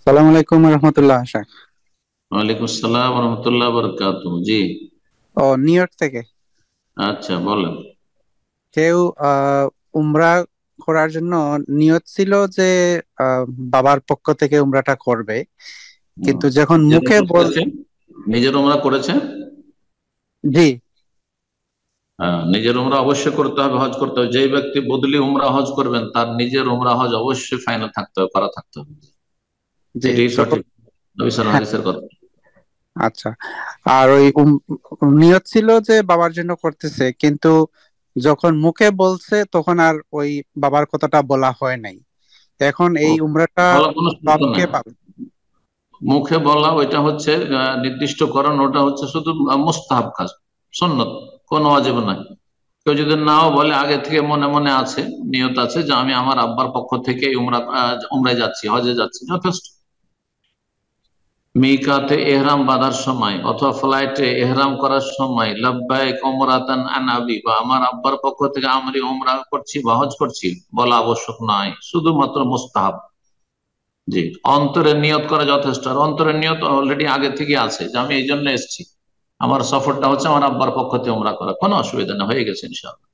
সালাম আলাইকুম রহমতুল্লাহ আশা। ওয়ালাইকুম আসসালাম রহমতুল্লাহ বরকাতুহ। জি। ও নিউ ইয়র্ক থেকে আচ্ছা, বলেন। কেউ উমরা করার জন্য নিয়ত ছিল যে আহ, বাবার পক্ষ থেকে উমরাটা করবে, হুম। কিন্তু যখন নিজের মুখে উমরা বল। করেছে? নিজের উমরা করেছে? জি। হ্যাঁ, নিজের উমরা অবশ্যই করতে হবে, হজ করতে হবে। যে ব্যক্তি বদলি উমরা হজ করবেন তার নিজের উমরা হজ অবশ্যই ফাইনাল থাকতে হবে, করা থাকতে হবে। জি। এটাই তো সঠিক নবী সাল্লাল্লাহু হ্যাঁ, আলাইহি ওয়াসাল্লামের কথা। আচ্ছা। আর ওই নিয়ত ছিল যে বাবার জন্য করতেছে, কিন্তু যখন মুখে বলছে তখন আর ওই বাবার কথাটা বলা হয় নাই। এখন ও, এই উমরাটা বলা কোনো শর্ত কে নাই। পাবে? মুখে বলা ওইটা হচ্ছে নির্দিষ্ট করেন, ওটা হচ্ছে শুধু মুস্তাহাব কাজ, সুন্নত, কোনো ওয়াজিব নাই। কেউ যদি নাও বলে, আগে থেকে মনে মনে আছে, নিয়ত আছে যে আমি আমার আব্বার পক্ষ থেকে উমরায় যাচ্ছি, হজে যাচ্ছি, যথেষ্ট। মিকাতে এহরাম বাঁধার সময় অথবা ফ্লাইটে এহরাম করার সময় লাব্বাইক উমরাতান আন আবি, বা আমার আব্বার পক্ষ থেকে আমি উমরা করছি বা হজ করছি বলা আবশ্যক নয়, শুধুমাত্র মুস্তাহাব। জি। অন্তরের নিয়ত করা যথেষ্ট। আর অন্তরের নিয়ত অলরেডি আগে থেকে আছে যে আমি এই জন্য এসেছি, আমার সফরটা হচ্ছে আমার আব্বার পক্ষ থেকে উমরা করা, কোনো অসুবিধা না, হয়ে গেছে ইনশাআল্লাহ।